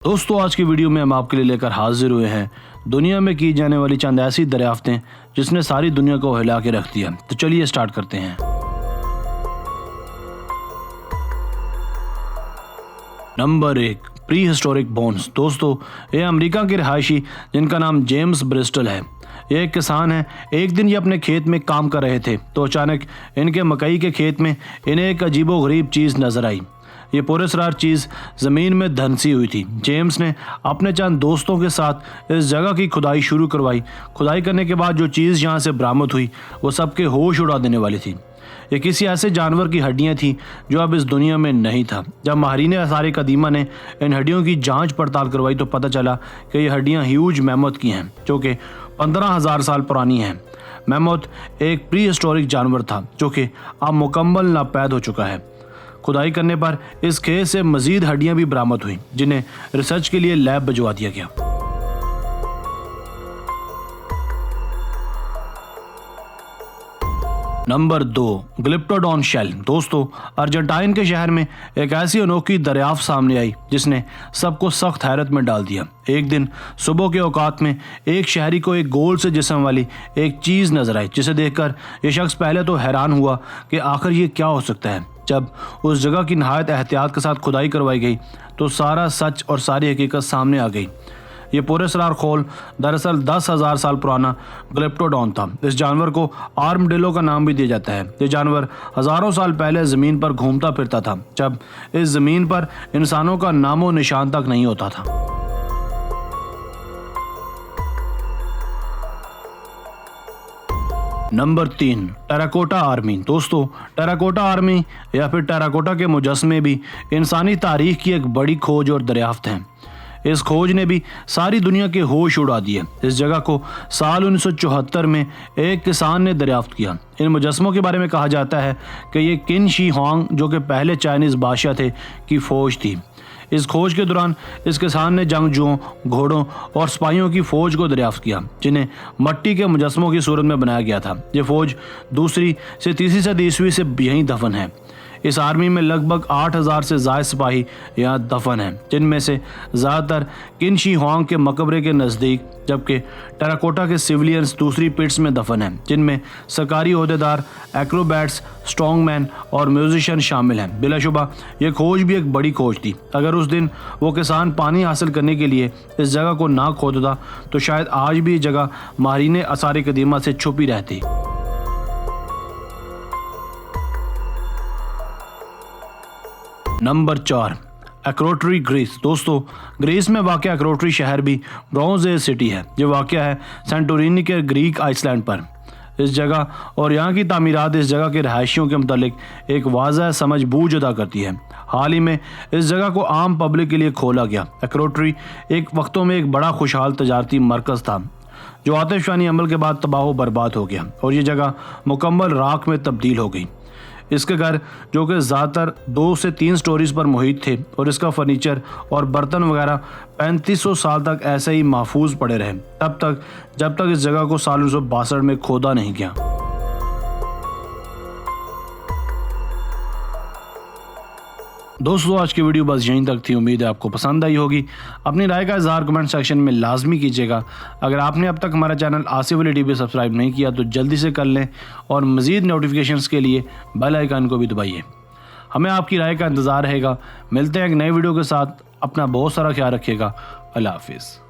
दोस्तों आज की वीडियो में हम आपके लिए लेकर हाजिर हुए हैं दुनिया में की जाने वाली चंद ऐसी दरियाफ्तें जिसने सारी दुनिया को हिला के रख दिया। तो चलिए स्टार्ट करते हैं। Number 1, pre historic bones. दोस्तों ये अमेरिका के रिहायशी जिनका नाम जेम्स ब्रिस्टल है। ये एक किसान है। एक दिन ये अपने खेत में काम कर रहे थे तो अचानक इनके मकई के खेत में इन्हें एक अजीबोगरीब चीज़ नजर आई। ये पुरस्कार चीज़ ज़मीन में धंसी हुई थी। जेम्स ने अपने चंद दोस्तों के साथ इस जगह की खुदाई शुरू करवाई। खुदाई करने के बाद जो चीज़ यहाँ से बरामद हुई वो सबके होश उड़ा देने वाली थी। ये किसी ऐसे जानवर की हड्डियाँ थीं जो अब इस दुनिया में नहीं था। जब माहिरीन आसार कदीमा ने इन हड्डियों की जांच पड़ताल करवाई तो पता चला कि ये हड्डियाँ ह्यूज मैमथ की हैं जो कि 15,000 साल पुरानी हैं। मैमथ एक प्री हिस्टोरिक जानवर था जो कि अब मुकम्मल नापैद हो चुका है। खुदाई करने पर इस खेत से मजीद हड्डियां भी बरामद हुई जिन्हें रिसर्च के लिए लैब भिजवा दिया गया। Number 2, glyptodon shell. दोस्तों अर्जेंटाइन के शहर में एक ऐसी अनोखी दरियाफ्त सामने आई जिसने सबको सख्त हैरत में डाल दिया। एक दिन सुबह के औकात में एक शहरी को एक गोल से जिस्म वाली एक चीज़ नजर आई जिसे देखकर यह शख्स पहले तो हैरान हुआ कि आखिर ये क्या हो सकता है। जब उस जगह की नहायत एहतियात के साथ खुदाई करवाई गई तो सारा सच और सारी हकीकत सामने आ गई। ये पुरस्कार खोल दरअसल 10,000 साल पुराना ग्लिप्टोडॉन था। इस जानवर को आर्मडिलो का नाम भी दिया जाता है। ये जानवर हज़ारों साल पहले ज़मीन पर घूमता फिरता था जब इस ज़मीन पर इंसानों का नामो निशान तक नहीं होता था। Number 3, terracotta army. दोस्तों टेराकोटा आर्मी या फिर टेराकोटा के मुजस्मे भी इंसानी तारीख की एक बड़ी खोज और दरियाफ्त हैं। इस खोज ने भी सारी दुनिया के होश उड़ा दिए। इस जगह को साल 1974 में एक किसान ने दरियाफ्त किया। इन मुजस्मों के बारे में कहा जाता है कि ये किन शी हुआंग जो कि पहले चाइनीज़ बादशाह थे की फौज थी। इस खोज के दौरान इस किसान ने जंगजुओं, घोड़ों और सिपाहियों की फ़ौज को दरियाफ्त किया जिन्हें मट्टी के मुजस्मों की सूरत में बनाया गया था। ये फ़ौज 2री से 3री सदी ईस्वी से यहीं दफन है। इस आर्मी में लगभग 8,000 से ज़ायद सिपाही यहाँ दफन हैं जिनमें से ज़्यादातर किन शी हुआंग के मकबरे के नज़दीक, जबकि टेराकोटा के सिविलियंस दूसरी पिट्स में दफन हैं जिनमें सरकारी ओहदेदार, एक्रोबैट्स, स्ट्रॉन्गमैन और म्यूजिशियन शामिल हैं। बिलाशुबा ये खोज भी एक बड़ी खोज थी। अगर उस दिन वो किसान पानी हासिल करने के लिए इस जगह को ना खोदता तो शायद आज भी ये जगह माहिरीन आसार कदीमा से छुपी रहती। Number 4, Akrotiri Greece. दोस्तों ग्रीस में वाक़ एक्रोटरी शहर भी ब्रॉन्ज एज सिटी है जो वाक़ है सेंटोरिनी के ग्रीक आइसलैंड पर। इस जगह और यहाँ की तामीरात इस जगह के रहायशियों के मुतालिक एक वाज़ह समझ बूझ अदा करती है। हाल ही में इस जगह को आम पब्लिक के लिए खोला गया। एक्रोटरी एक वक्तों में एक बड़ा खुशहाल तजारती मरकज़ था जो आतिशफ़ानी अमल के बाद तबाह बर्बाद हो गया और ये जगह मुकम्मल राख में तब्दील हो गई। इसके घर जो कि ज़्यादातर 2 से 3 स्टोरीज पर मुहित थे और इसका फर्नीचर और बर्तन वगैरह 3500 साल तक ऐसे ही महफूज पड़े रहे तब तक जब तक इस जगह को साल 1962 में खोदा नहीं गया। दोस्तों आज की वीडियो बस यहीं तक थी। उम्मीद है आपको पसंद आई होगी। अपनी राय का इज़हार कमेंट सेक्शन में लाजमी कीजिएगा। अगर आपने अब तक हमारा channel Asif Ali TV subscribe नहीं किया तो जल्दी से कर लें और मज़ीद नोटिफिकेशंस के लिए बेल आइकन को भी दबाइए। हमें आपकी राय का इंतज़ार रहेगा। मिलते हैं एक नई वीडियो के साथ। अपना बहुत सारा ख्याल रखिएगा। अल्लाह हाफिज़।